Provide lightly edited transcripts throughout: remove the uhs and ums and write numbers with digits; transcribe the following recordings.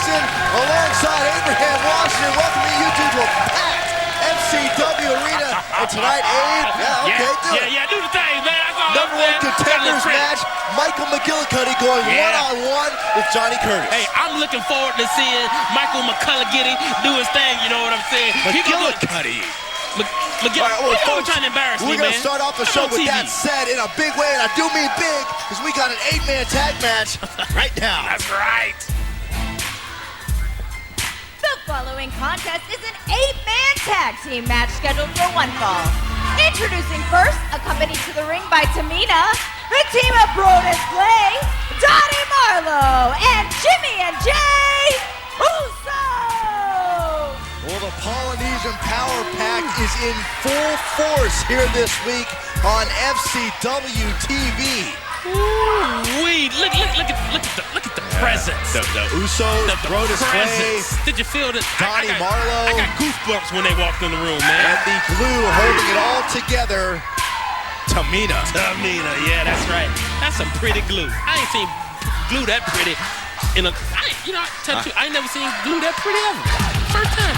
Langston alongside Abraham Washington. Welcome to YouTube to a packed FCW arena. And tonight, Abe, do the thing, man. Number one contenders match. Michael McGillicutty going one-on-one with Johnny Curtis. Hey, I'm looking forward to seeing Michael McGillicutty do his thing, you know what I'm saying? McGillicutty. We're trying to embarrass me, man. We're going to start off the show with that said in a big way, and I do mean big, because we got an 8-man tag match right now. That's right. The following contest is an 8-man tag team match scheduled for one fall. Introducing first, accompanied to the ring by Tamina, the team of Brodus Clay, Donny Marlow, and Jimmy and Jay Uso! Well, the Polynesian Power Pack is in full force here this week on FCW TV. Ooh-wee, look at the presence. The Usos, the Brodus Clay. Did you feel that? Donny Marlow. I got goosebumps when they walked in the room, man. And the glue holding it all together, Tamina. Tamina, yeah, that's right. That's some pretty glue. I ain't seen glue that pretty in a. I ain't never seen glue that pretty ever. First time.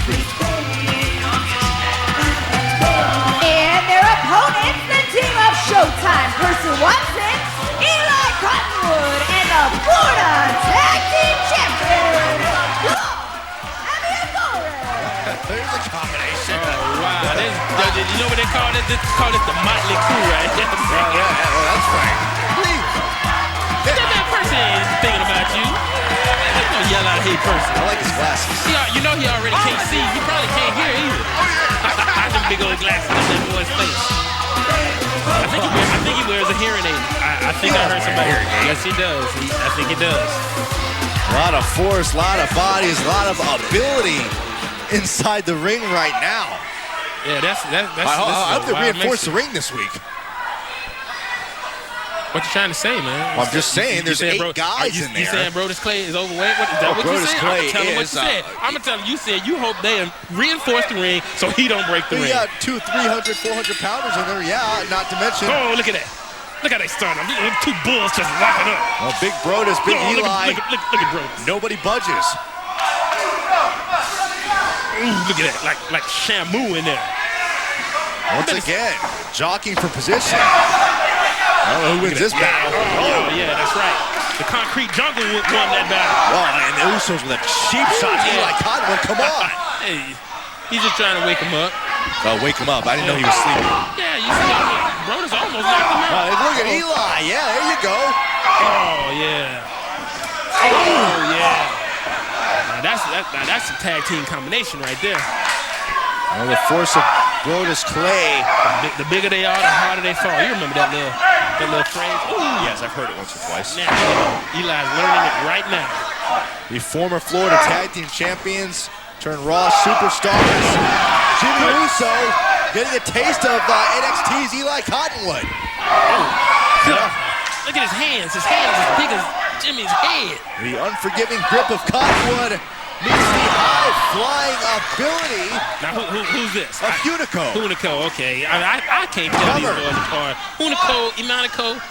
And their opponents, the team of Showtime, Percy Watson, Eli Cottonwood, and the Florida Tag Team Champions, Aviadores. There's a combination. Oh, wow. You know what they call it? They call it the Motley Crew, right? That's right. That Percy ain't thinking about you. He's gonna yell out, "Hey, Percy." I like his glasses. You know he already can't see. He probably can't hear either. I them big old glasses in that boy's face. I think he wears a hearing aid. I think I heard somebody. Yes, he does. I think he does. A lot of force, a lot of bodies, a lot of ability inside the ring right now. Yeah, that's I hope they reinforce the ring this week. What you trying to say, man? Well, I'm just saying there's 8 guys in there. You saying Brodus Clay is overweight? Is that what you said? Clay I'm going to tell him what you said. I'm going to tell him you said you hope they reinforce the ring so he don't break the ring. We got 200, 300, 400 pounders in there, not to mention. Oh, look at that. Look how they start them. Look, 2 bulls just locking up. Well, big Brodus, big Eli. Look at Brodus. Nobody budges. Ooh, look at that. Like Shamu in there. Once again, jockeying for position. I don't know who wins this battle. Oh, yeah, that's right. The concrete jungle won that battle. Oh, and the Usos with a cheap shot. Eli Cottonwood, come on. Hey, he's just trying to wake him up. Oh, wake him up. I didn't know he was sleeping. Yeah, you see, Brodus almost knocked him out. Look at Eli. Yeah, there you go. Oh, yeah. Oh, yeah. Now that's a tag team combination right there. Well, the force of Brodus Clay. The bigger they are, the harder they fall. You remember that little phrase? Ooh. Yes, I've heard it once or twice. Now, Eli's learning it right now. The former Florida Tag Team Champions turned Raw superstars. Jimmy Uso getting a taste of NXT's Eli Cottonwood. Look at his hands. His hands as big as Jimmy's head. The unforgiving grip of Cottonwood meets the high-flying ability. Now, who's this? Of Hunico. Hunico, okay. I can't tell these boys apart. Hunico, Imanico.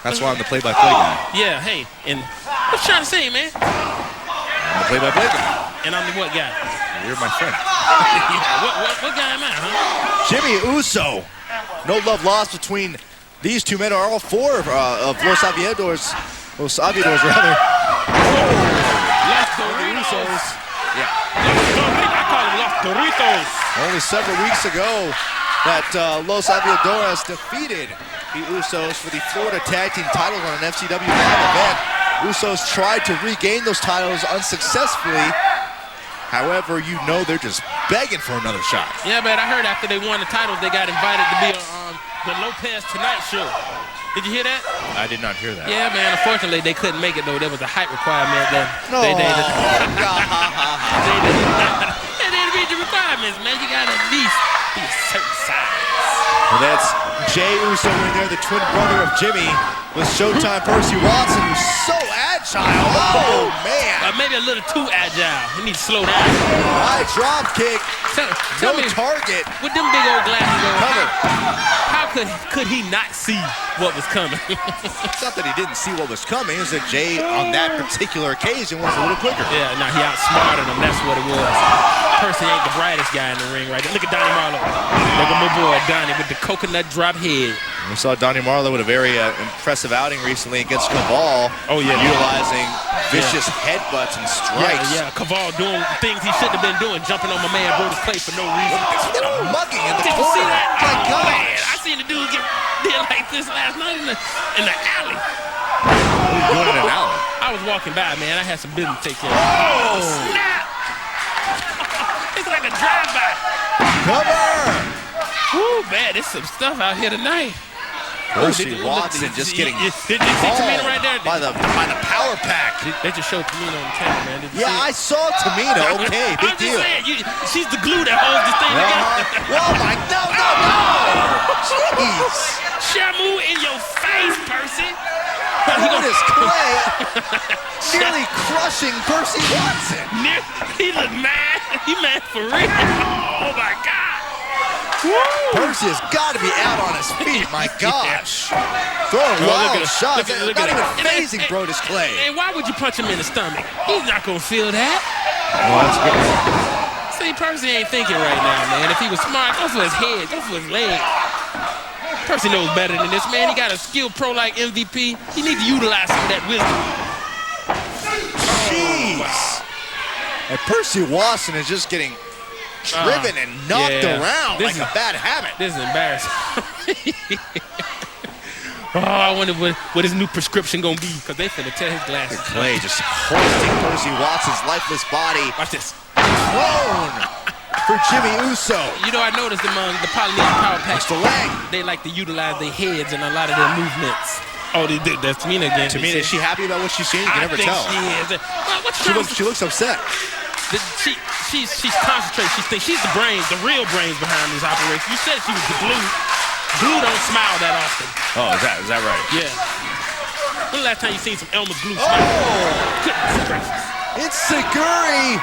That's why I'm the play-by-play guy. Yeah, hey, and what you trying to say, man? I'm the play-by-play guy. And I'm the what guy? You're my friend. what guy am I, huh? Jimmy Uso. No love lost between these two men. Are all 4 of Los Aviadores. Los Aviadores, rather. The Usos. Yeah. I call them Los Doritos. Only several weeks ago that Los Aviadores defeated the Usos for the Florida Tag Team titles on an FCW live event. Usos tried to regain those titles unsuccessfully. However, they're just begging for another shot. Yeah, man, I heard after they won the titles, they got invited to be on the Lopez Tonight Show. Did you hear that? I did not hear that. Yeah, man. Unfortunately, they couldn't make it, though. There was a height requirement. They didn't reach the requirements, man. You got to at least be a certain size. Well, that's Jay Uso in there, the twin brother of Jimmy. with Showtime Percy Watson, who's so agile. Oh, man. Maybe a little too agile. He needs to slow down. High drop kick. Tell me, target. With them big old glasses on, Cover. how could he not see what was coming? It's not that he didn't see what was coming. It was that Jay, on that particular occasion, was a little quicker. Yeah, no, he outsmarted him. That's what it was. Percy ain't the brightest guy in the ring right there. Look at Donny Marlow. Look at my boy, Donny, with the coconut drop head. We saw Donny Marlow with a very impressive outing recently against Caval. Oh, yeah. Utilizing vicious headbutts and strikes. Yeah, Caval doing things he shouldn't have been doing, jumping on my man Brodus Clay for no reason. He did a mugging in the Did you corner. see that? My Oh, God. man, I seen the dude did like this last night in the alley. Doing it in an alley. I was walking by, man. I had some business to take care of. Oh, snap! It's like a drive-by. Cover. Woo, man, there's some stuff out here tonight. Percy Watson just getting Did you see Tamina right there? by the power pack. They just showed Tamina on the camera, man. Did you Yeah, see it? I saw Tamina. Okay, big I'm just deal. saying, she's the glue that holds this thing together. Oh my, no. Jeez. Shamu in your face, Percy. Brodus Clay nearly crushing Percy Watson. He look mad. He mad for real. Oh my God. Woo. Percy has got to be out on his feet. My gosh. Throwing wild shots. Look Not at even it. phasing Brodus Clay. And why would you punch him in the stomach? He's not going to feel that. Oh, that's good. See, Percy ain't thinking right now, man. If he was smart, go for his head, go for his leg. Percy knows better than this, man. He got a skilled pro like MVP. He needs to utilize some of that wisdom. Jeez. And Percy Watson is just getting driven and knocked around like a bad habit. This is embarrassing. I wonder what his new prescription gonna be, because they finna tear his glasses. Clay just hoisting Percy Watson's lifeless body. Watch this. Prone for Jimmy Uso. You know, I noticed among the Polynesian Power Pack, the leg. they like to utilize their heads in a lot of their movements. Oh, they did. That's Tamina again. Tamina, is she happy about what she's seeing? You can never I think tell. she is. She looks upset. She's concentrated. She's the brains, the real brains behind this operation. You said she was the glue. Glue don't smile that often. Oh, is that right? Yeah. When the last time you seen some Elmer's glue smile? Goodness gracious. It's Seguri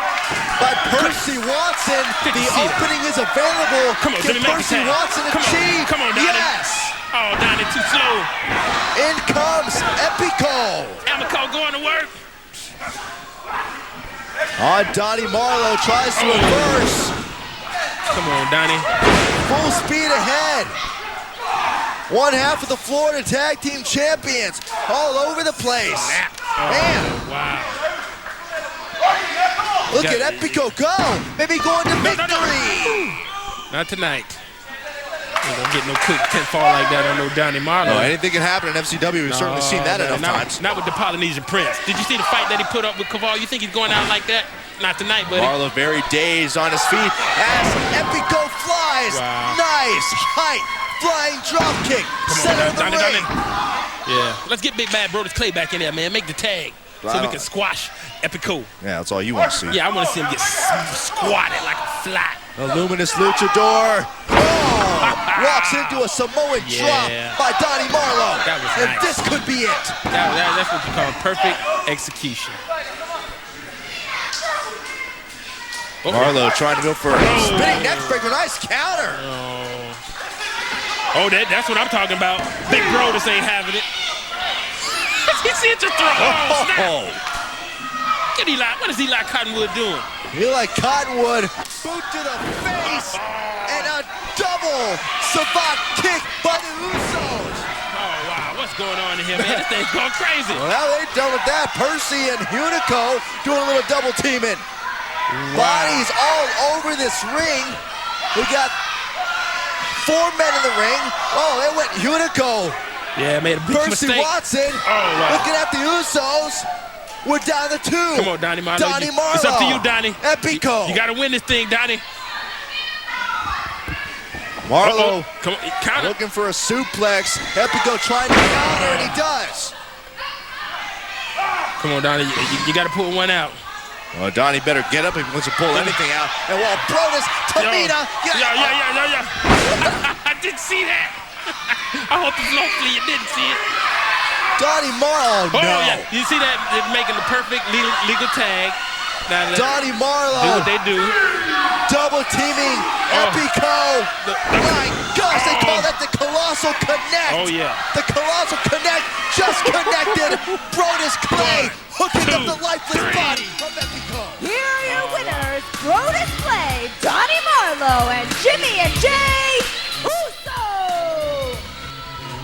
by Percy Watson. The opening is available. Come on, Can Percy Watson achieve? Come on, Donny. Yes. Oh, Donny, too slow. In comes Epico. Amico going to work. Donny Marlow tries to reverse. Come on, Donny. Full speed ahead. One half of the Florida Tag Team Champions all over the place. Man. Wow. Look at Epico go. Maybe going to victory. Not tonight. Ain't gonna get no quick pinfall like that on no Donny Marlow. Anything can happen in FCW. We've certainly seen that enough times. Not with the Polynesian Prince. Did you see the fight that he put up with Caval? You think he's going out like that? Not tonight, buddy. Marlow very dazed on his feet as Epico flies. Wow. Nice height. Flying drop kick. Center of the ring. Yeah. Let's get Big Bad Brodus Clay back in there, man. Make the tag so we can squash Epico. Yeah, that's all you want to see. Yeah, I want to see him get squatted like a fly. A luminous luchador. Walks into a Samoan drop by Donny Marlow. That was and nice. this could be it. That's what you call perfect execution. Marlow trying to go for a spinning neck breaker. Nice counter. Oh, that's what I'm talking about. Big Brodus ain't having it. He see it just throw. Oh, snap. What is Eli Cottonwood doing? Eli Cottonwood, boot to the face, and a double savant kick by the Usos. Oh, wow. What's going on in here, man? This thing's going crazy. Well, they're done with that. Percy and Hunico doing a little double teaming. Wow. Bodies all over this ring. We got 4 men in the ring. Oh, it went Hunico. Yeah, made a big Percy mistake. Watson. Oh, wow. Looking at the Usos. We're down to 2. Come on, Donny Marlow. Donny Marlow. It's up to you, Donny. Epico. You got to win this thing, Donny. Marlow come on, counter. Looking for a suplex. Epico trying to counter, and he does. Come on, Donny. You got to pull one out. Well, Donny better get up if he wants to pull anything out. And while Brodus, Tamina. Yeah. I didn't see that. I hope hopefully you didn't see it. Donny Marlow, Oh, no. yeah. You see that? They're making the perfect legal tag. Now, Donny do Marlow what they do. double teaming Epico. My gosh, they call that the Colossal Connect. Oh, yeah. The Colossal Connect just connected. Brodus Clay hooking up the lifeless body of Epico. Here are your winners, Brodus Clay, Donny Marlow, and Jimmy and Jay Uso.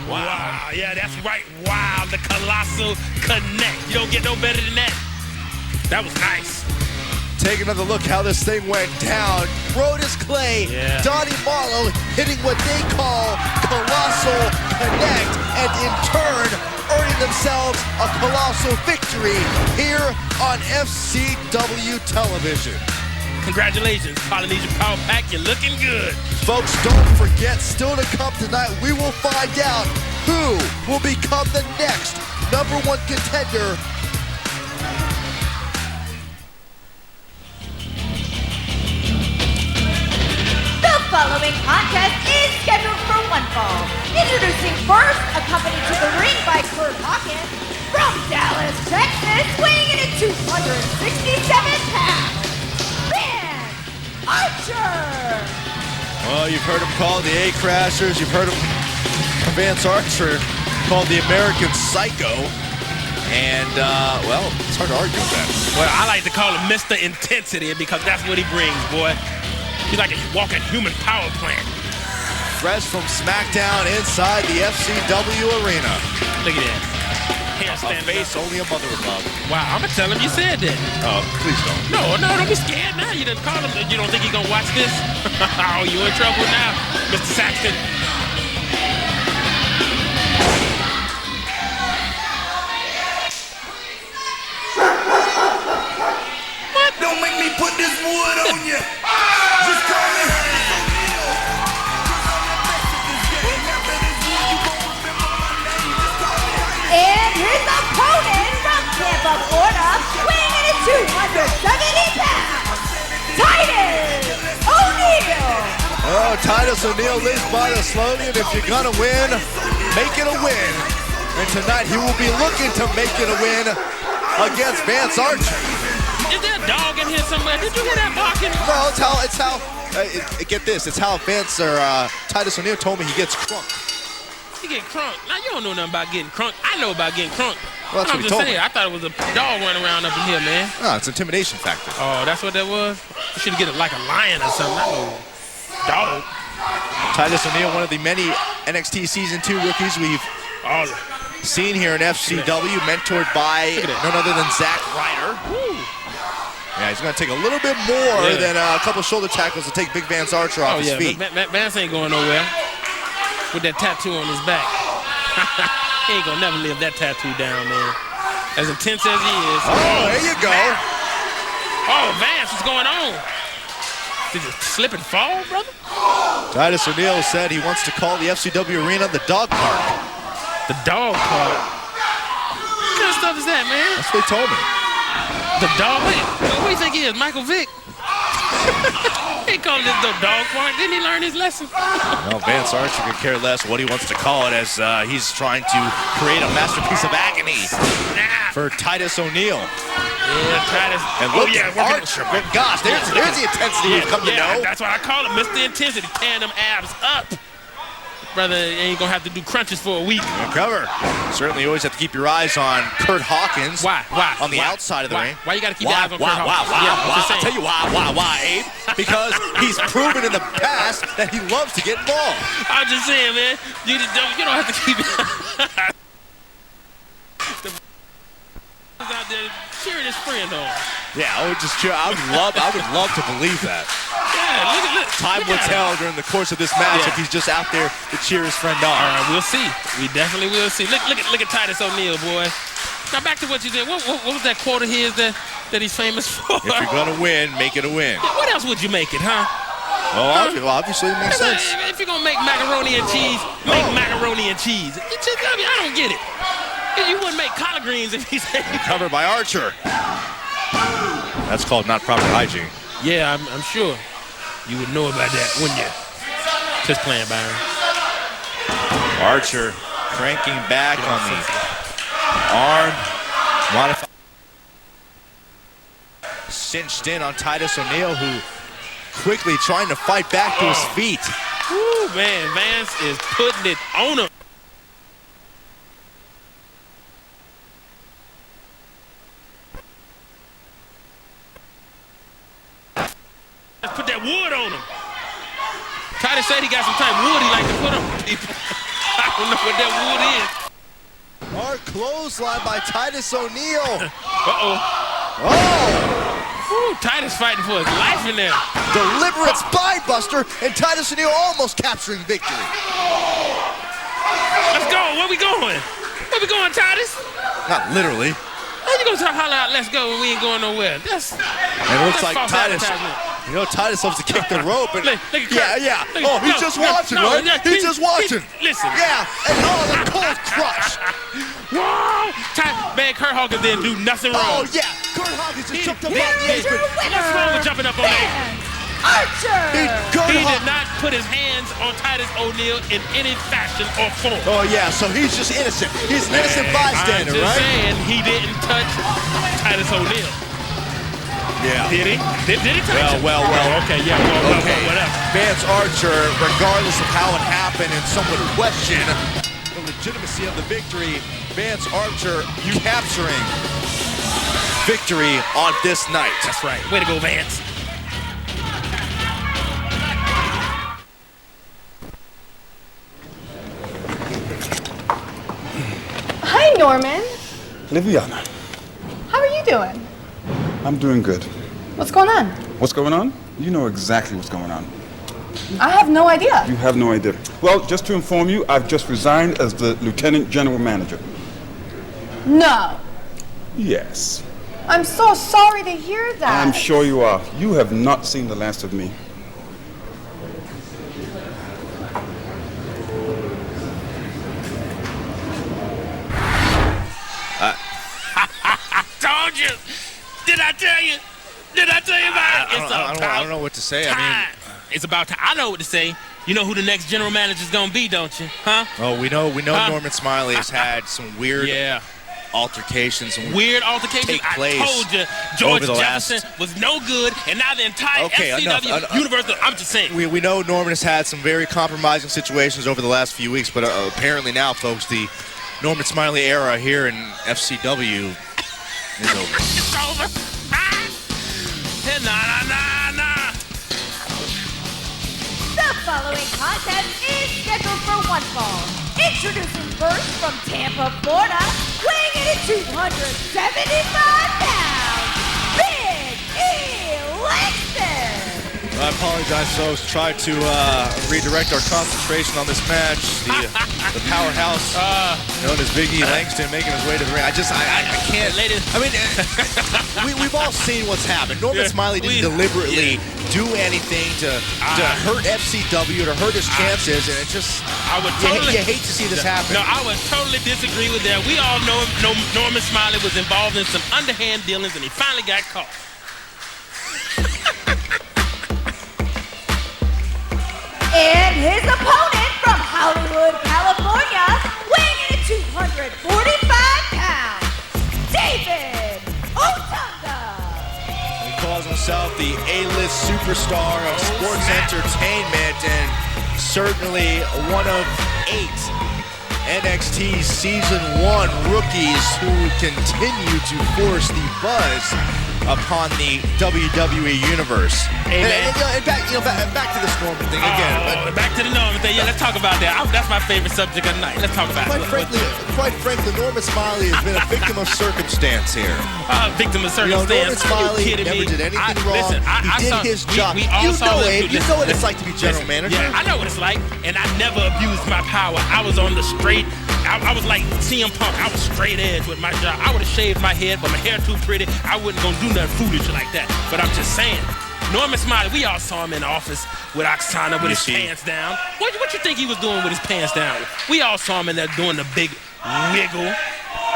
Wow, yeah, that's right. Wow, the Colossal Connect. You don't get no better than that. That was nice. Take another look how this thing went down. Brodus Clay, Yeah. Donny Marlow hitting what they call Colossal Connect, and in turn earning themselves a colossal victory here on FCW television. Congratulations, Polynesian Power Pack. You're looking good. Folks, don't forget, still to come tonight, we will find out who will become the next #1 contender. The following contest is scheduled for one fall. Introducing first, accompanied to the ring by Curt Hawkins from Dallas, Texas, weighing in at 267 pounds. Vance Archer. Well, you've heard him called the A-Crashers. You've heard him, Vance Archer, called the American Psycho. And, well, it's hard to argue with that. Well, I like to call him Mr. Intensity because that's what he brings, boy. He's like a walking human power plant. Fresh from SmackDown inside the FCW arena. Look at that. Hair A standing face up. only a mother would love. Wow, I'm going to tell him you said that. Oh, please don't. No, don't be scared now. You done called him. You don't think he's going to watch this? Oh, you in trouble now, Mr. Saxton. Don't make me put this wood on you. Just call me. And his opponent from Tampa, Florida, weighing in at 270 pounds, Titus O'Neil. Oh, Titus O'Neil lives by the slogan. If you're gonna win, make it a win. And tonight he will be looking to make it a win against Vance Archer. Is there a dog in here somewhere? Did you hear that barking? No, it's how. Get this. It's how Vance or Titus O'Neil told me he gets crunk. He get crunk. Now, you don't know nothing about getting crunk. I know about getting crunk. Well, that's what I'm he just told saying. me. I thought it was a dog running around up in here, man. No, it's intimidation factor. Oh, that's what that was? You should get it like a lion or something. I know. Dog. Titus O'Neil, one of the many NXT Season 2 rookies we've Oh, seen here in FCW, mentored by Look at that. none other than Zack Ryder. woo. Yeah, he's going to take a little bit more Yeah. than a couple shoulder tackles to take Big Vance Archer off Oh, his yeah. feet. Vance ain't going nowhere with that tattoo on his back. He ain't going to never live that tattoo down, man. As intense as he is. Oh, there you go. Oh, Vance, what's going on? Did you slip and fall, brother? Titus O'Neil said he wants to call the FCW arena the dog park. The dog park. What kind of stuff is that, man? That's what he told me. The dog? What do you think he is, Michael Vick? He called it the dog park. Didn't he learn his lesson? Well, Vance Archer could care less what he wants to call it, as he's trying to create a masterpiece of agony for Titus O'Neil. Yeah, Titus. And look at Archer. But gosh, there's the intensity we've come to know. That's what I call it, Mr. Intensity. Tearing them abs up. Brother ain't gonna have to do crunches for a week. Cover. Certainly, you always have to keep your eyes on Curt Hawkins. Why? On the outside of the ring. Why you gotta keep your eyes on Curt Why? Hawkins? Yeah, I'm just I'll tell saying. you why, Abe. Because he's proven in the past that he loves to get involved. I'm just saying, man. You don't have to keep the out there cheering his friend on. Yeah, I would just cheer. I would love to believe that. Yeah, look. Time will tell during the course of this match if he's just out there to cheer his friend on. All right, we'll see. We definitely will see. Look at Titus O'Neil, boy. Now back to what you said. What was that quote of his that he's famous for? If you're gonna win, make it a win. What else would you make it, huh? Well, obviously it makes sense. If you're gonna make macaroni and cheese, make macaroni and cheese. I don't get it. You wouldn't make collard greens if he said Covered by Archer. That's called not proper hygiene. Yeah, I'm sure you would know about that, wouldn't you? Just playing, Byron. Archer cranking back on the Arm modified. Cinched in on Titus O'Neil, who quickly trying to fight back to his feet. Woo, man, Vance is putting it on him. Let's put that wood on him. Titus said he got some type of wood he like to put on people. I don't know what that wood is. Hard clothesline by Titus O'Neil. Uh-oh. Oh! Woo, Titus fighting for his life in there. Deliberate spinebuster, and Titus O'Neil almost capturing victory. Let's go. Where we going? Where we going, Titus? Not literally. How you gonna holler out, let's go, when we ain't going nowhere? That's, and it looks like Titus. You know, Titus loves to kick the rope. And look at Curt. Yeah. Oh, he's just watching, right? He's just watching. Listen. Yeah, and the cold crush. Whoa! Man, Curt Hawkins didn't do nothing wrong. Oh, yeah. Curt Hawkins just jumped up on the Here's your apron. winner, What's wrong with jumping up on the apron? Archer! He did not put his hands on Titus O'Neil in any fashion or form. Oh, yeah, so he's just innocent. He's an innocent bystander, I'm just right? saying he didn't touch Titus O'Neil. Yeah. Did he? Did he touch him? Well. Okay, yeah, well, whatever. Vance Archer, regardless of how it happened, and some would question the legitimacy of the victory, Vance Archer capturing victory on this night. That's right. Way to go, Vance. Hi, Norman. Liviana, How are you doing? I'm doing good. What's going on? What's going on? You know exactly what's going on. I have no idea. You have no idea. Well, just to inform you, I've just resigned as the Lieutenant General Manager. No. Yes. I'm so sorry to hear that. I'm sure you are. You have not seen the last of me. Told you. Did I tell you? Did I tell you about it? I don't know what to say. I mean, it's about time. I know what to say. You know who the next general manager's gonna be, don't you? Huh? oh, we know Norman Smiley has had some weird altercations. Some Weird altercations. take place I told you George over the Jefferson was no good, and now the entire FCW enough. universe. I'm just saying. We know Norman has had some very compromising situations over the last few weeks, but apparently now, folks, the Norman Smiley era here in FCW is over. It's over. Nah. The following contest is scheduled for one fall. Introducing first from Tampa, Florida, weighing in at 275 pounds, Big E. Langston. I apologize, folks. Tried to redirect our concentration on this match. The powerhouse known as Big E Langston making his way to the ring. I can't. Ladies. I mean, we've all seen what's happened. Norman Smiley didn't deliberately do anything to hurt FCW, to hurt his chances, and it just, you hate to see this happen. No, I would totally disagree with that. We all know Norman Smiley was involved in some underhand dealings, and he finally got caught. And his opponent from Hollywood, California, weighing in at 245 pounds, David Otunga. He calls himself the A-list superstar of sports entertainment, and certainly one of 8 NXT Season 1 rookies who continue to force the buzz upon the WWE Universe. Amen. And back to this Norman thing again. Back to the Norman thing. Yeah, let's talk about that. That's my favorite subject of the night. Let's talk about it. Quite frankly, Norman Smiley has been a victim of circumstance here. Victim of circumstance. Norman Smiley never did anything wrong. He did his job. You know what it's like to be general manager. Yeah, I know what it's like, and I never abused my power. I was on the straight. I was like CM Punk. I was straight edge with my job. I would have shaved my head, but my hair too pretty. I wasn't gonna do nothing foolish like that. But I'm just saying, Norman Smiley, we all saw him in the office with Oksana with his pants down. What you think he was doing with his pants down? We all saw him in there doing the big wiggle.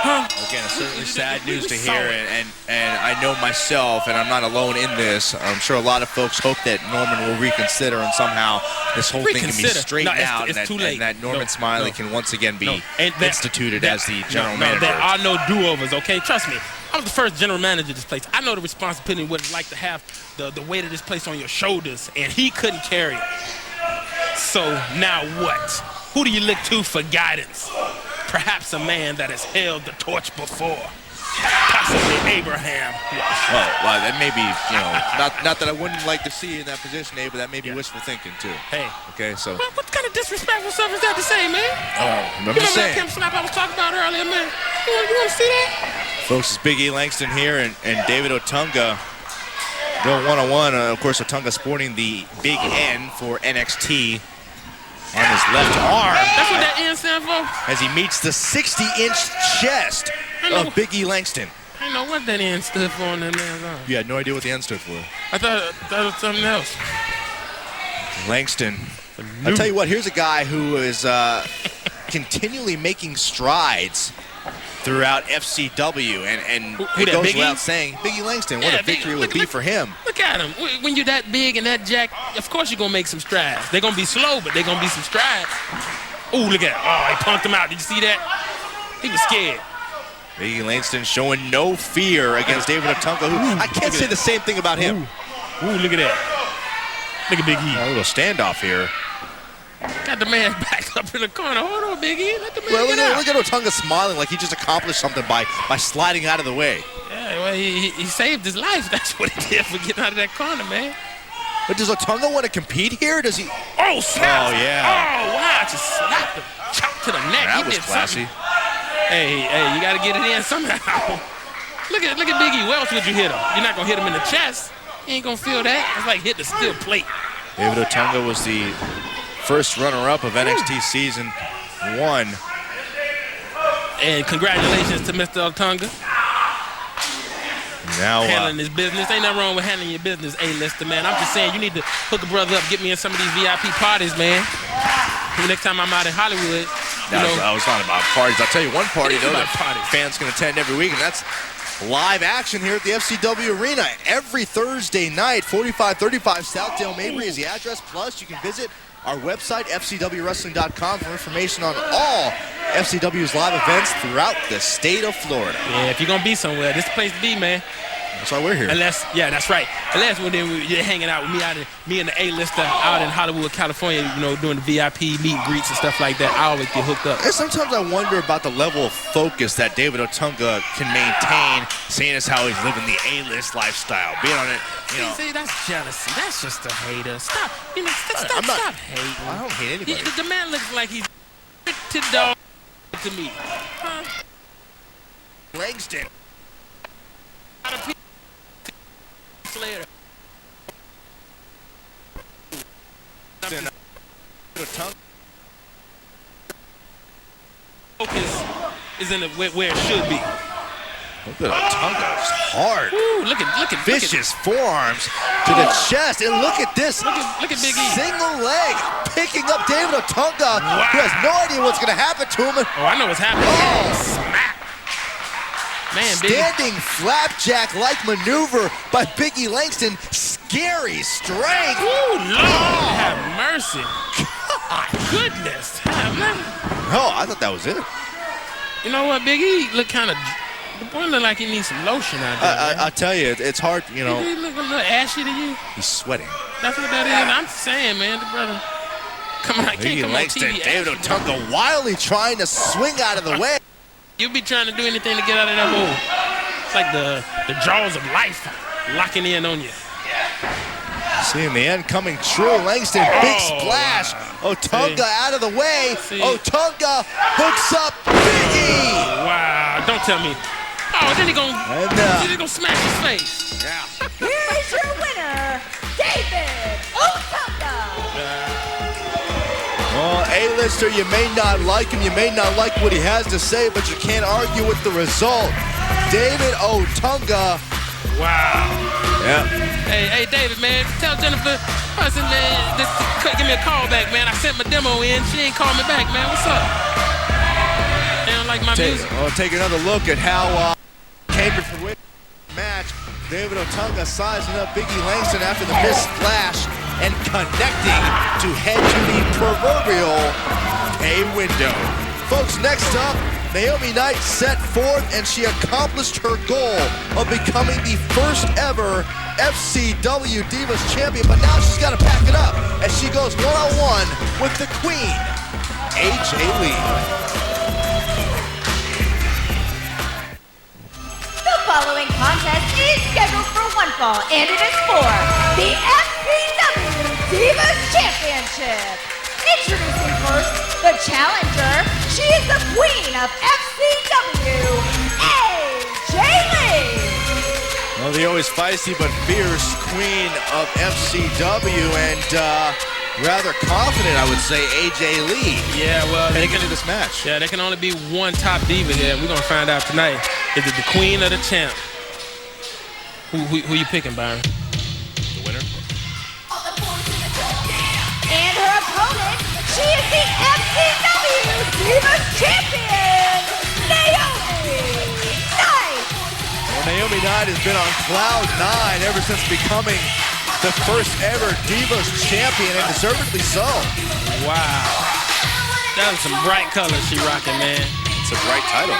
Again, it's certainly sad news to hear, and I know myself, and I'm not alone in this. I'm sure a lot of folks hope that Norman will reconsider and somehow this whole thing can be straightened out, it's too and late. that Norman Smiley can once again be instituted as the general No, manager. there are no do-overs, okay? Trust me. I was the first general manager of this place. I know the responsibility of what it's like to have the weight of this place on your shoulders, and he couldn't carry it. So now what? Who do you look to for guidance? Perhaps a man that has held the torch before. Possibly Abraham. Well, that may be, not that I wouldn't like to see you in that position, Abe, but that may be wishful thinking too. Hey. Okay, so. What kind of disrespectful stuff is that to say, man? Remember that pimp slap I was talking about earlier, man? You want to see that? Folks, it's Big E Langston here and David Otunga. Go one-on-one. Of course, Otunga sporting the big N for NXT on his left arm. That's what that N stands for? As he meets the 60-inch chest of Big E Langston. I don't know what that N stood for on that man's arm. You had no idea what the N stood for. I thought it was something else. Langston. I'll tell you what, here's a guy who is continually making strides throughout FCW, and it goes without saying, Big E Langston, what a victory it would be for him. Look at him. When you're that big and that jacked, of course you're going to make some strides. They're going to be slow, but they're going to be some strides. Oh, look at it. Oh, he punked him out. Did you see that? He was scared. Big E Langston showing no fear against David Otunga, who I can't say the same thing about him. Ooh, look at that. Look at Big E. A little standoff here. Got the man back up in the corner. Hold on, Big E. Let the man get out. Look at Otunga smiling like he just accomplished something by sliding out of the way. Yeah, well, he saved his life. That's what he did for getting out of that corner, man. But does Otunga want to compete here? Does he? Oh, snap. Oh, yeah. Oh, wow. Just slapped him. Chop to the neck. That was classy. Hey, you got to get it in somehow. Look at Big E. Where else would you hit him? You're not going to hit him in the chest. You ain't going to feel that. It's like hit the steel plate. David Otunga was the first runner-up of NXT Season 1. And congratulations to Mr. Otunga. Now handling his business. Ain't nothing wrong with handling your business, A-lister, man. I'm just saying you need to hook a brother up, get me in some of these VIP parties, man. Next time I'm out in Hollywood, I was not about parties. I'll tell you one party, though, that fans can attend every week, and that's live action here at the FCW Arena every Thursday night. 4535 Southdale Mabry is the address. Plus, you can visit our website, FCWWrestling.com, for information on all FCW's live events throughout the state of Florida. Yeah, if you're going to be somewhere, this is the place to be, man. That's why we're here. Yeah, that's right. Unless when you're hanging out with me and the A-lister out in Hollywood, California, doing the VIP meet and greets and stuff like that, I always get hooked up. And sometimes I wonder about the level of focus that David Otunga can maintain, seeing as how he's living the A-list lifestyle, being on it, See, that's jealousy. That's just a hater. Stop. Stop hating. I don't hate anybody. The man looks like he's to dog to me. Huh? Langston. Slayer. Focus is in where it should be. Look at Otunga, it's hard. Ooh, look at vicious forearms to the chest, and look at this. Look at Big E. Single leg picking up David Otunga, who has no idea what's going to happen to him. Oh, I know what's happening. Oh, smack. Man, standing flapjack-like maneuver by Big E Langston. Scary strength. Ooh, Lord, have mercy. God, goodness. Oh, I thought that was it. You know what, Big E look kind of. The boy look like he needs some lotion out there. I'll tell you, it's hard, He look a little ashy to you. He's sweating. That's what that is. I'm saying, man, the brother coming out. Can't come on TV. David Otunga wildly trying to swing out of the way. You be trying to do anything to get out of that hole. It's like the jaws of life locking in on you. Seeing the end coming true. Langston, big splash. Wow. Otunga out of the way. Otunga hooks up Big E. Wow, don't tell me. Oh, then he gonna smash his face. Yeah. Here's your winner, David Otunga. Well, A-lister, you may not like him, you may not like what he has to say, but you can't argue with the result. David Otunga. Wow. Yeah. Hey, David, man, tell Jennifer Hudson, man, give me a call back, man. I sent my demo in. She ain't called me back, man. What's up? like my music. Take another look at how Cambridge would win the match. David Otunga sizing up Biggie Langston after the missed splash and connecting to head to the proverbial pay window. Folks, next up, Naomi Night set forth and she accomplished her goal of becoming the first ever FCW Divas champion, but now she's got to pack it up as she goes one-on-one with the queen, AJ Lee. The following contest is scheduled for one fall, and it is for the FCW Divas Championship. Introducing first, the challenger. She is the queen of FCW, AJ Lee. Well, the always feisty but fierce queen of FCW, and rather confident, I would say, AJ Lee. Yeah, well, heading into this match. Yeah, there can only be one top diva here. We're gonna find out tonight. Is it the queen or the champ? Who you picking, Byron? The winner. And her opponent, she is the FCW Divas Champion, Naomi Night. Well, Naomi Night has been on cloud 9 ever since becoming the first ever Divas champion, and deservedly so. Wow. That was some bright colors she rocking, man. It's a bright title.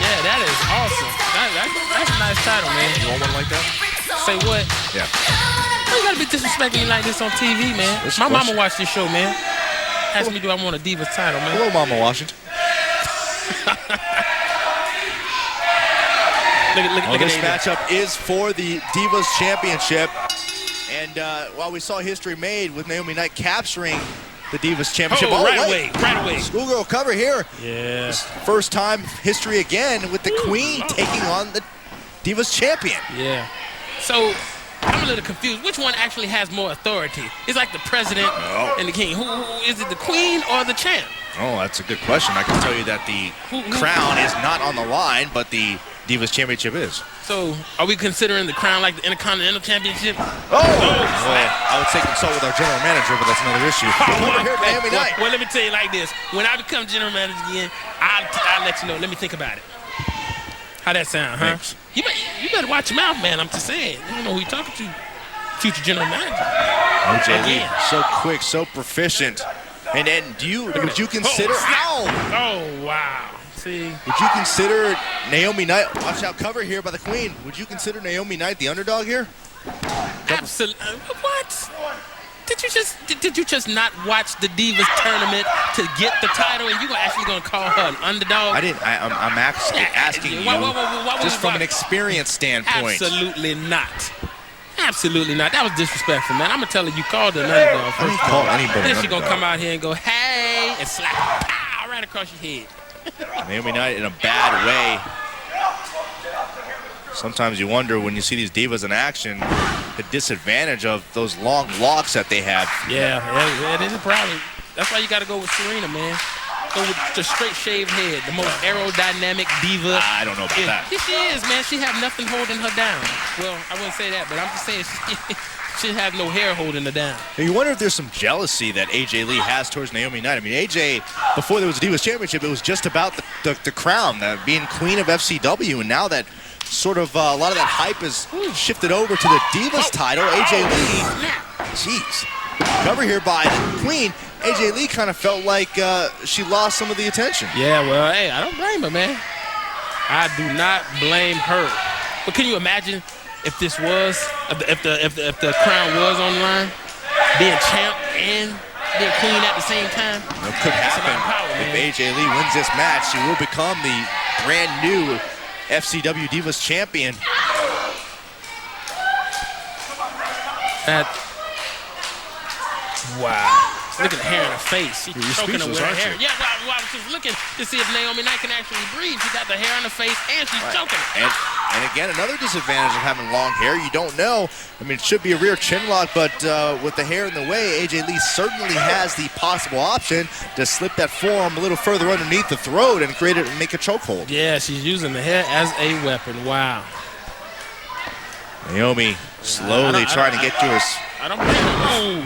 Yeah, that is awesome. That's a nice title, man. You want one like that? Say what? Yeah. Why you gotta be disrespecting me like this on TV, man? My mama watched this show, man. Asked me, do I want a Divas title, man? Hello, Mama Washington. Look This at matchup is for the Divas Championship. And while we saw history made with Naomi Night capturing the Divas Championship. Right away. Schoolgirl cover here. Yeah. First time history again with the Queen taking on the Divas Champion. Yeah. So, I'm a little confused. Which one actually has more authority? It's like the president and the king. Who is it, the queen or the champ? Oh, that's a good question. I can tell you that the crown is not on the line, but the Divas Championship is. So, are we considering the crown like the Intercontinental Championship? Well, I would say consult with our general manager, but that's another issue. Over here, Naomi Night. Well, let me tell you like this. When I become general manager again, I'll let you know. Let me think about it. How that sound, huh? Thanks. You better watch your mouth, man. I'm just saying. I don't know who you're talking to. Future general manager. AJ Lee, so quick, so proficient. And then would you consider... Oh, wow. See? Would you consider Naomi Night... Watch out, cover here by the Queen. Would you consider Naomi Night the underdog here? Absolutely. What? Did you just not watch the Divas tournament to get the title, and you actually gonna call her an underdog? I didn't. I'm actually asking you just from an experience standpoint. Absolutely not. Absolutely not. That was disrespectful, man. I'm gonna tell her you called her an underdog. I didn't call anybody. Then she gonna come out here and go, hey, and slap her, pow, right across your head. Naomi Night in a bad way. Sometimes you wonder when you see these divas in action, the disadvantage of those long locks that they have. Yeah, it is a problem. That's why you got to go with Serena, man. Go with the straight shaved head, the most aerodynamic diva. I don't know about that. Yes, she is, man. She have nothing holding her down. Well, I wouldn't say that, but I'm just saying she have no hair holding her down. And you wonder if there's some jealousy that AJ Lee has towards Naomi Night. I mean, AJ, before there was a Divas Championship, it was just about the crown, being queen of FCW, and now that sort of a lot of that hype has shifted over to the Divas title. AJ Lee, jeez, cover here by the Queen. AJ Lee kind of felt like she lost some of the attention. Yeah, well, hey, I don't blame her, man. I do not blame her. But can you imagine if this was, if the crown was on the line, being champ and being queen at the same time? It could happen. If AJ Lee wins this match, she will become the brand new FCW Divas champion. Wow. Look at the hair in her face. She's choking her with her aren't hair. you? Yeah, well, I was just looking to see if Naomi Night can actually breathe. She got the hair in her face and she's choking her. And again, another disadvantage of having long hair. You don't know. I mean, it should be a rear chin lock, but with the hair in the way, AJ Lee certainly has the possible option to slip that forearm a little further underneath the throat and make a chokehold. Yeah, she's using the hair as a weapon. Wow. Naomi slowly trying to get to her. I don't blame her. Ooh,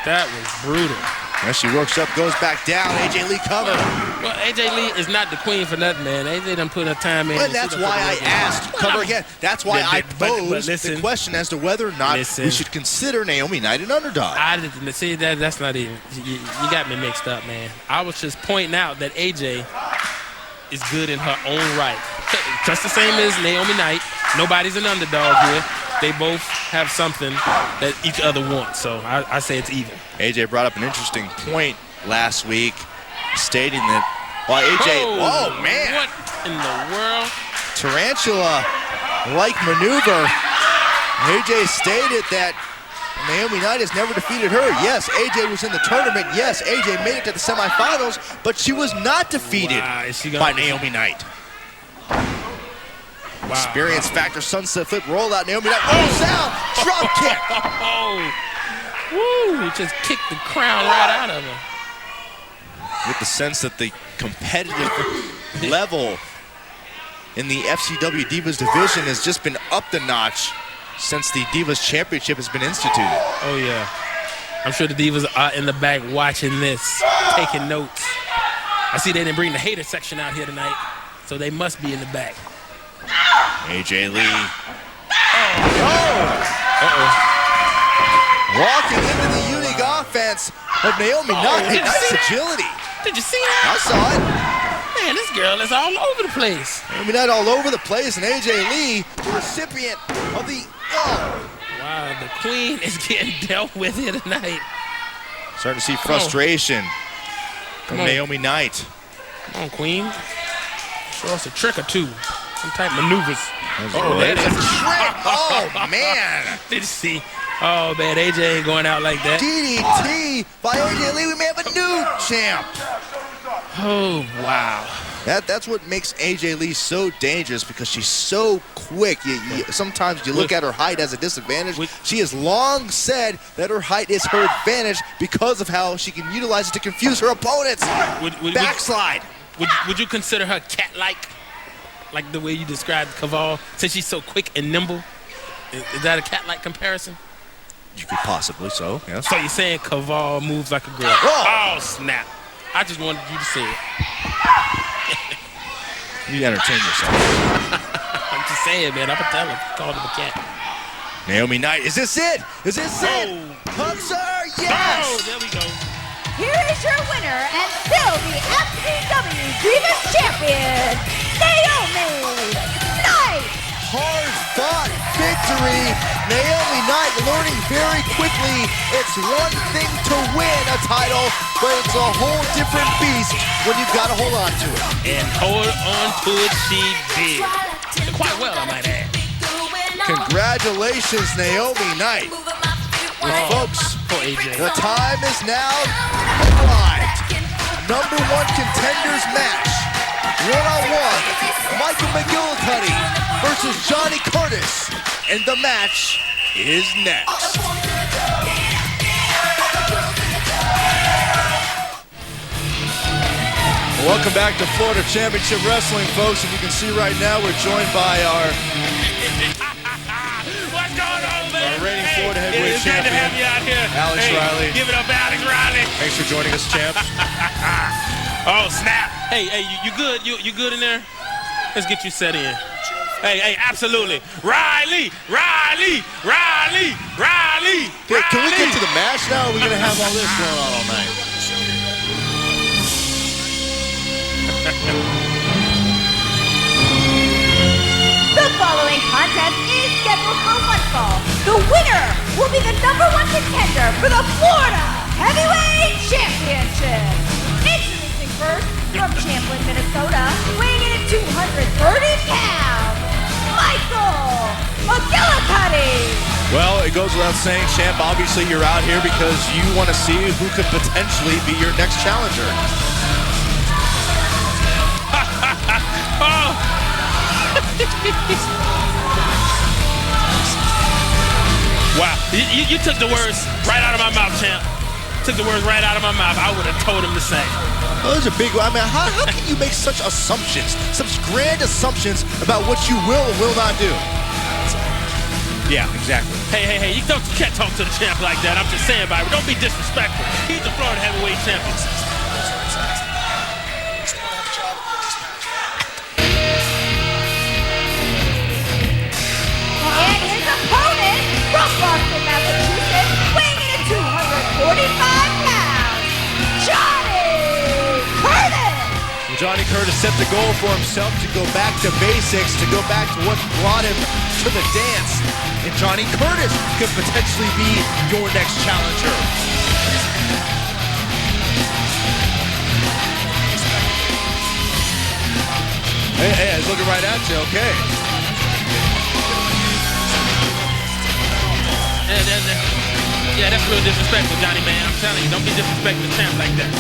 that was brutal. As she works up, goes back down. AJ Lee cover. Well, AJ Lee is not the queen for nothing, man. AJ done put her time in. And that's why I asked. Cover again. That's why I posed the question as to whether or not we should consider Naomi Night an underdog. I didn't see that. That's not even. You got me mixed up, man. I was just pointing out that AJ is good in her own right. Just the same as Naomi Night. Nobody's an underdog here. They both have something that each other wants, so I say it's even. AJ brought up an interesting point last week, stating that while AJ, oh man, what in the world? Tarantula-like maneuver. AJ stated that Naomi Night has never defeated her. Yes, AJ was in the tournament. Yes, AJ made it to the semifinals, but she was not defeated by Naomi Night. Wow. Experience factor, sunset flip, roll out, Naomi Night rolls out, drop kick. Woo, he just kicked the crown right out of her. With the sense that the competitive level in the FCW Divas division has just been up the notch since the Divas Championship has been instituted. Oh yeah, I'm sure the Divas are in the back watching this, taking notes. I see they didn't bring the hater section out here tonight, so they must be in the back. AJ Lee. Walking into the unique offense of Naomi Night. Nice agility. Did you see that? I saw it. Man, this girl is all over the place. Naomi Night all over the place, and AJ Lee, the recipient of the... Wow, the queen is getting dealt with here tonight. Starting to see frustration from Naomi Night. Come on, queen. Show us a trick or two. Some type of maneuvers. That is a trick. Oh, man. Did you see? Oh, man, AJ ain't going out like that. DDT by AJ Lee. We may have a new champ. Oh, wow. That's what makes AJ Lee so dangerous, because she's so quick. Sometimes you look at her height as a disadvantage. She has long said that her height is her advantage because of how she can utilize it to confuse her opponents. Backslide. Would you consider her cat-like? Like the way you described Caval, since she's so quick and nimble? Is that a cat-like comparison? You could possibly so, yes. So you're saying Caval moves like a girl? Oh, snap. I just wanted you to say it. You entertain yourself. I'm just saying, man. I'm going to tell her. Called him a cat. Naomi Night, is this it? Is this it? Hugs her, yes! Oh, there we go. Here is your winner and still the FCW Divas Champion, Naomi Night! Hard-fought victory. Naomi Night learning very quickly it's one thing to win a title, but it's a whole different beast when you've got to hold on to it. And hold on to it she did. Quite well, I might add. Congratulations, Naomi Night. Folks, the time is now arrived. Number one contenders match. One-on-one. Michael McGillicutty versus Johnny Curtis. And the match is next. Welcome back to Florida Championship Wrestling, folks. And you can see right now we're joined by our reigning Florida heavyweight champion, good to have you out here. Alex Riley. Give it up, Alex Riley. Thanks for joining us, champ. Oh, snap. Hey, you good? You good in there? Let's get you set in. Hey, absolutely. Riley. Okay, can we get to the match now? Or are we going to have all this going on all night? The following contest is scheduled for one fall. The winner will be the number one contender for the Florida Heavyweight Championship. Introducing first, from Champlin, Minnesota, weighing in at 230 pounds, Michael McGillicutty. Well, it goes without saying, champ, obviously you're out here because you want to see who could potentially be your next challenger. Wow, you took the words right out of my mouth, champ. Took the words right out of my mouth. I would have told him the same. Well, those are big. I mean, how can you make such assumptions, such grand assumptions about what you will or will not do? Yeah, exactly. Hey, you can't talk to the champ like that. I'm just saying, Byron, don't be disrespectful. He's the Florida heavyweight champion. And his opponent from Boston, Massachusetts, weighing in at 245 pounds, Johnny Curtis. Johnny Curtis set the goal for himself to go back to basics, to go back to what brought him to the dance. And Johnny Curtis could potentially be your next challenger. Hey, I was looking right at you, okay. Yeah, that's real disrespectful, Johnny, man. I'm telling you, don't be disrespecting the champ like that.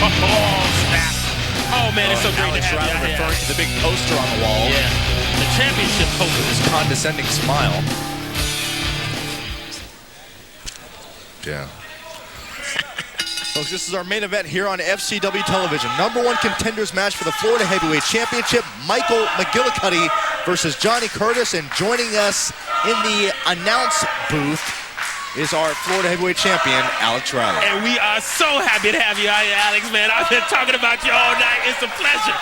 Oh, snap. Oh, man, it's so great to have you out here. Referring to the big poster on the wall. Yeah, the championship poster. This condescending smile. Yeah. Folks, this is our main event here on FCW television. #1 contenders match for the Florida Heavyweight Championship. Michael McGillicutty versus Johnny Curtis. And joining us in the announce booth is our Florida Heavyweight Champion, Alex Riley. And we are so happy to have you out here, Alex, man. I've been talking about you all night. It's a pleasure.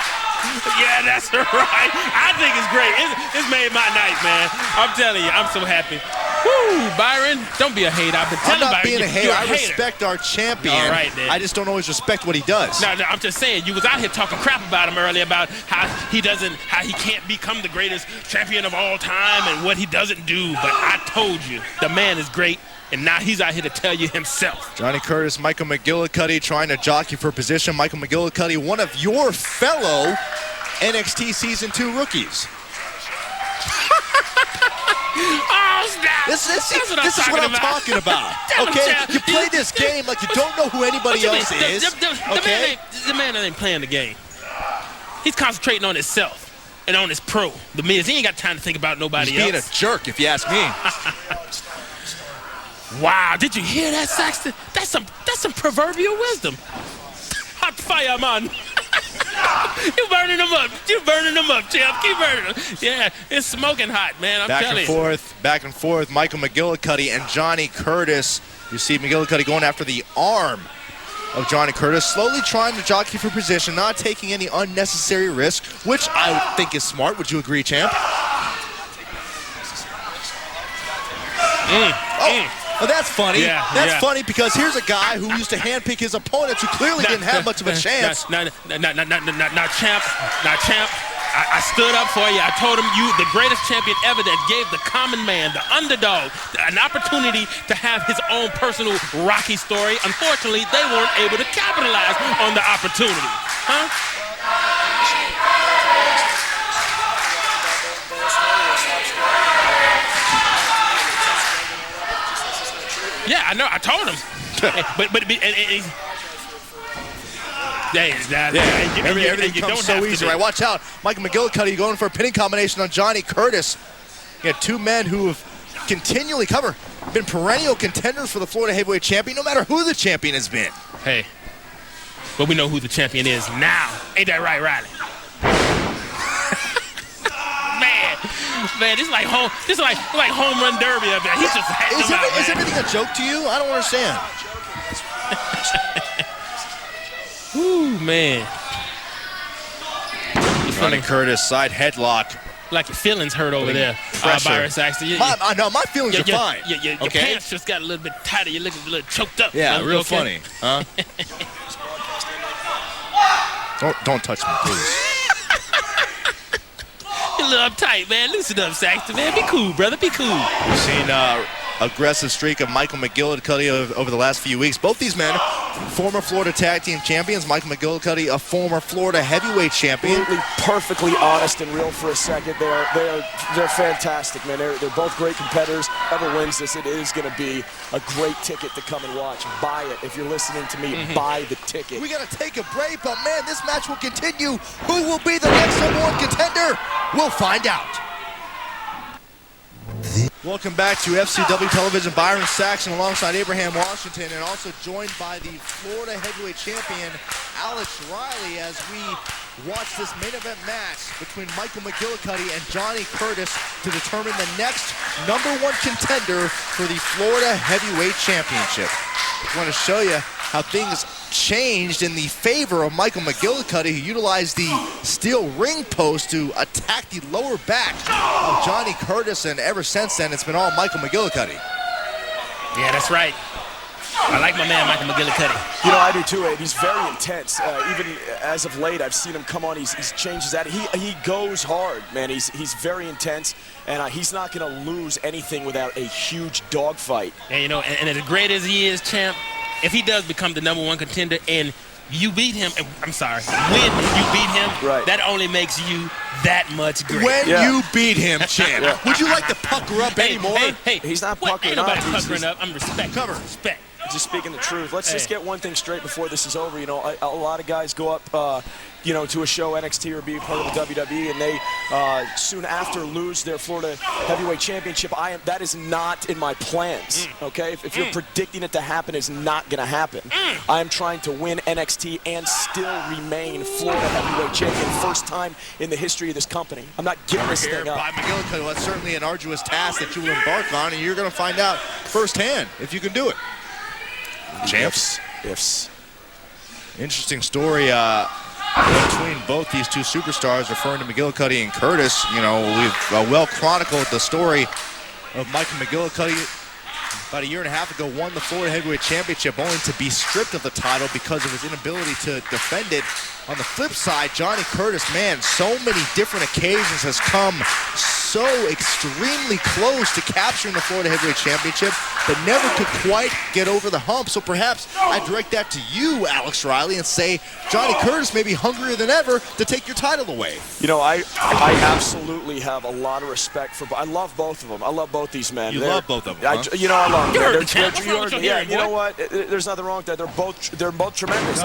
Yeah, that's right. I think it's great. It's made my night, man. I'm telling you, I'm so happy. Woo, Byron, don't be a hater. I've been telling I'm not Byron, being a hater. you're I respect our champion. All right, then. I just don't always respect what he does. No, I'm just saying, you was out here talking crap about him earlier about how he can't become the greatest champion of all time and what he doesn't do. But I told you, the man is great, and now he's out here to tell you himself. Johnny Curtis, Michael McGillicutty trying to jockey for position. Michael McGillicutty, one of your fellow NXT Season 2 rookies. Oh, snap. This is what I'm talking about. Okay, you play this game like you don't know who anybody else is. The man ain't playing the game. He's concentrating on himself and on his pro. The Miz, he ain't got time to think about nobody else. He's being a jerk, if you ask me. Wow, did you hear that, Saxton? That's some proverbial wisdom. Hot fire, man. You're burning them up, champ. Keep burning them. Yeah, it's smoking hot, man. I'm telling you. Back and forth. Michael McGillicutty and Johnny Curtis. You see McGillicutty going after the arm of Johnny Curtis, slowly trying to jockey for position, not taking any unnecessary risk, which I think is smart. Would you agree, champ? Well, that's funny. Yeah, that's funny because here's a guy who used to handpick his opponents who clearly didn't have much of a chance. Now, champ. I stood up for you. I told him you the greatest champion ever that gave the common man, the underdog, an opportunity to have his own personal rocky story. Unfortunately, they weren't able to capitalize on the opportunity. Huh? Yeah, I know. I told him. Everything comes so easy. Right, watch out. Michael McGillicutty going for a pinning combination on Johnny Curtis. You had two men who have continually been perennial contenders for the Florida Heavyweight Champion, no matter who the champion has been. Hey, but we know who the champion is now. Ain't that right, Riley? Man, this is like home run derby up there. He's just is everything a joke to you? I don't understand. Ooh, man. Johnny Curtis, side headlock. Like your feelings hurt over there, Byron Saxton. No, my feelings are fine. Your pants just got a little bit tighter. You're looking a little choked up. Yeah, real funny. Huh? Don't touch me, please. You're a little uptight, man. Loosen up, Saxton, man. Be cool, brother. Be cool. We've seen aggressive streak of Michael McGillicutty over the last few weeks. Both these men, former Florida Tag Team Champions. Michael McGillicutty, a former Florida Heavyweight Champion. Absolutely perfectly honest and real for a second. They're fantastic, man. They're both great competitors. Whoever wins this, it is going to be a great ticket to come and watch. Buy it. If you're listening to me, buy the ticket. We got to take a break, but man, this match will continue. Who will be the next #1 contender? We'll find out. Welcome back to FCW Television. Byron Saxton alongside Abraham Washington, and also joined by the Florida Heavyweight Champion Alex Riley as we watch this main event match between Michael McGillicutty and Johnny Curtis to determine the next #1 contender for the Florida Heavyweight Championship. I want to show you how things changed in the favor of Michael McGillicutty, who utilized the steel ring post to attack the lower back of Johnny Curtis, and ever since then, it's been all Michael McGillicutty. Yeah, that's right. I like my man, Michael McGillicutty. You know, I do too, Abe. He's very intense. Even as of late, I've seen him come on. He's changed his attitude. He goes hard, man. He's very intense, and he's not going to lose anything without a huge dogfight. And, you know, and as great as he is, champ, if he does become the #1 contender and you beat him, when you beat him, right, that only makes you that much great. When you beat him, champ. Would you like to pucker up anymore? Hey, he's not ain't puckering up. nobody puckering up. I'm respect. Just speaking the truth. Let's just get one thing straight before this is over. You know, a lot of guys go up, you know, to a show, NXT or be part of the WWE, and they soon after lose their Florida Heavyweight Championship. That is not in my plans. Okay, if you're predicting it to happen, it's not going to happen. I am trying to win NXT and still remain Florida Heavyweight Champion, first time in the history of this company. I'm not giving this thing up. By McGillicutty, well, that's certainly an arduous task that you will embark on, and you're going to find out firsthand if you can do it. Champs. Ifs. Interesting story between both these two superstars, referring to McGillicutty and Curtis. You know, we've well chronicled the story of Michael McGillicutty. About a year and a half ago, won the Florida Heavyweight Championship, only to be stripped of the title because of his inability to defend it. On the flip side, Johnny Curtis, man, so many different occasions has come so extremely close to capturing the Florida Heavyweight Championship, but never could quite get over the hump. So perhaps I direct that to you, Alex Riley, and say Johnny Curtis may be hungrier than ever to take your title away. You know, I absolutely have a lot of respect for. I love both of them. I love both these men. You love both of them, huh? You know, I love them. You heard the champ. What's wrong with your hearing, you know boy? what? There's nothing wrong with that. They're both tremendous.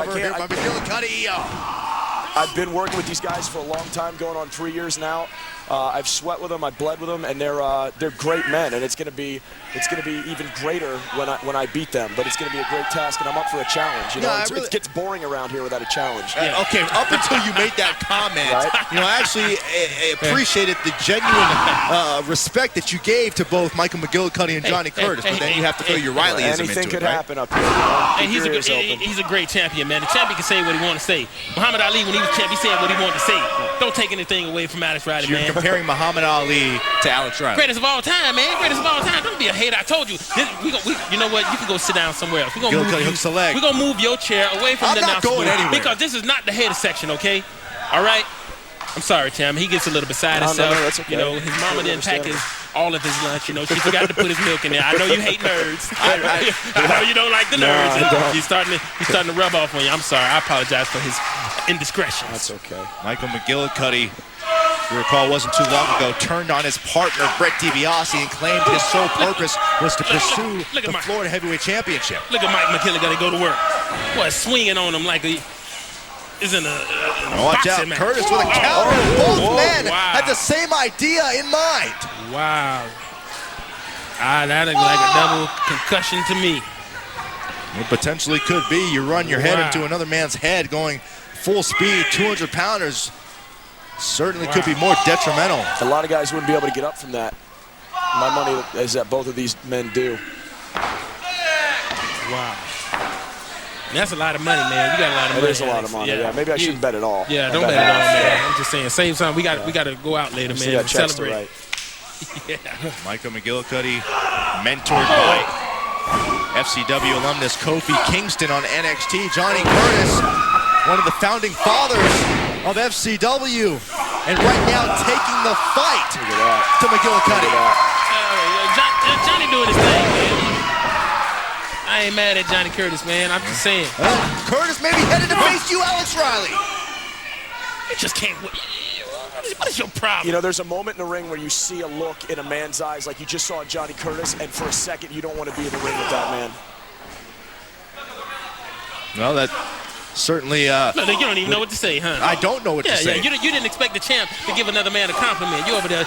I've been working with these guys for a long time, going on 3 years now. I've sweat with them, I've bled with them, and they're great men. And it's gonna be even greater when I beat them. But it's gonna be a great task, and I'm up for a challenge. You know, it gets boring around here without a challenge. Okay, up until you made that comment, you know, I actually appreciated the genuine respect that you gave to both Michael McGillicutty and Johnny Curtis. But then you have to throw your Rileyism into it, anything could right? happen up here. He's a great champion, man. The champion can say what he wants to say. Muhammad Ali, when he was champ, he said what he wanted to say. Don't take anything away from Alex Riley, man. Comparing Muhammad Ali to Alex Riley. Greatest of all time, man. Greatest of all time. Don't be a hater. I told you. You know what? You can go sit down somewhere else. We're gonna move your chair away from the announcer booth because this is not the hater section, okay? All right. I'm sorry, Tim. He gets a little beside himself. No, that's okay. You know, his mama didn't pack all of his lunch. You know, she forgot to put his milk in there. I know you hate nerds. I know you don't like the nerds. He's starting to rub off on you. I'm sorry. I apologize for his indiscretions. That's okay. Michael McGillicutty, you recall, wasn't too long ago, turned on his partner, Brett DiBiase, and claimed his sole purpose was to pursue the Florida Heavyweight Championship. Look at Mike McGillicutty go to work. Boy, swinging on him like he is in a watch out, match. Curtis with a counter. Both men had the same idea in mind. Wow. That looked like a double concussion to me. It potentially could be. You run your head into another man's head going full speed, 200-pounders. Certainly could be more detrimental. A lot of guys wouldn't be able to get up from that. My money is that both of these men do. Wow. That's a lot of money, man. You got a lot of money. It is a lot of money, yeah. Maybe I shouldn't bet at all. Yeah, don't bet at all, man. I'm just saying, save some. We got to go out later, man, and celebrate. Michael McGillicutty, mentored by FCW alumnus Kofi Kingston on NXT. Johnny Curtis, one of the founding fathers of FCW, and right now taking the fight to McGillicutty. Johnny doing his thing, man. I ain't mad at Johnny Curtis, man. I'm just saying. Curtis may be headed to face you, Alex Riley. You just can't. What is your problem? You know, there's a moment in the ring where you see a look in a man's eyes like you just saw Johnny Curtis, and for a second you don't want to be in the ring with that man. Well, that certainly... you don't even know what to say, huh? I don't know what to say. Yeah, you didn't expect the champ to give another man a compliment. You over there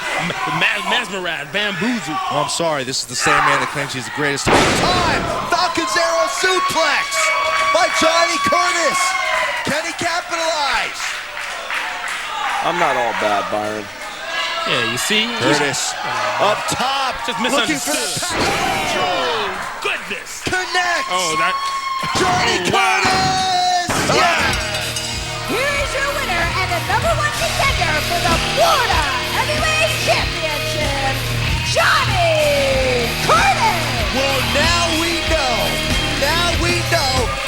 mesmerized, bamboozled. Oh, I'm sorry. This is the same man that claims he's the greatest of all time. Falcon's Arrow suplex by Johnny Curtis. Can he capitalize? I'm not all bad, Byron. Yeah, you see? Curtis up top. Just Looking for misunderstood. that Oh, goodness. connect. Oh, that. Johnny Oh, wow. Curtis. Yeah. Here is your winner and the #1 contender for the Florida Heavyweight Championship, Johnny Curtis! Well, now we know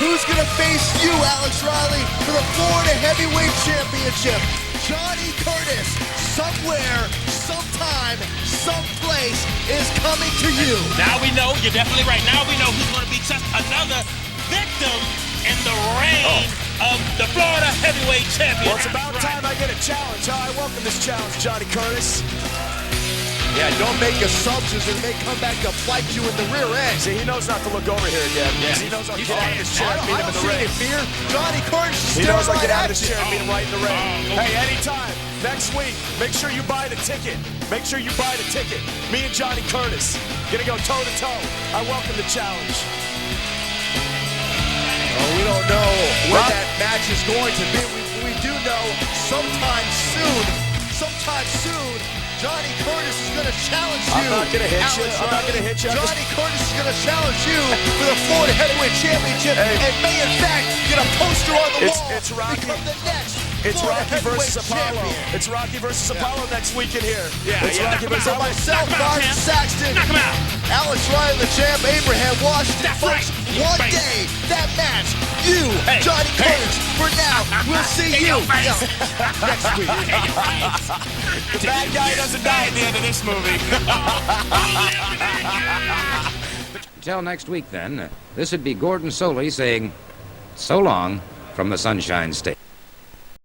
who's going to face you, Alex Riley, for the Florida Heavyweight Championship. Johnny Curtis, somewhere, sometime, someplace, is coming to you. Now we know, you're definitely right. Now we know who's going to be just another victim in the reign of the Florida Heavyweight Champion. Well, it's about time I get a challenge. I welcome this challenge, Johnny Curtis. Yeah, don't make assumptions. It may come back to bite you in the rear end. See, he knows not to look over here again. Yeah. He knows I'll He's get out of this chair and meet him in the see ring. any fear. Johnny Curtis is He staring knows I'll get right out of at this you. chair and meet him right in the ring. Oh. Hey, anytime. Next week, make sure you buy the ticket. Make sure you buy the ticket. Me and Johnny Curtis gonna go toe-to-toe. I welcome the challenge. Well, we don't know when that match is going to be. We do know sometime soon, Johnny Curtis is going to challenge you. I'm not gonna hit you. Alex I'm not Riley. gonna hit you. Johnny Curtis is going to challenge you for the Florida Heavyweight Championship, Hey. and may in fact get a poster on the wall. It's Rocky. Become the next It's Florida Rocky versus Heavyweight Apollo. Champion. It's Rocky versus Apollo next week in here. Yeah, it's yeah. Rocky Knock him versus out. So myself, Knock him out, Byron champ. Saxton, Knock him out. Alex Riley, the champ, Abraham Washington. That's Folks, right. one Face. day, that match, you, Hey. Johnny Hey. Curtis. For now, we'll see In you your face. next week. The bad guy doesn't die at the end of this movie. Till next week, then, this would be Gordon Soley saying so long from the Sunshine State.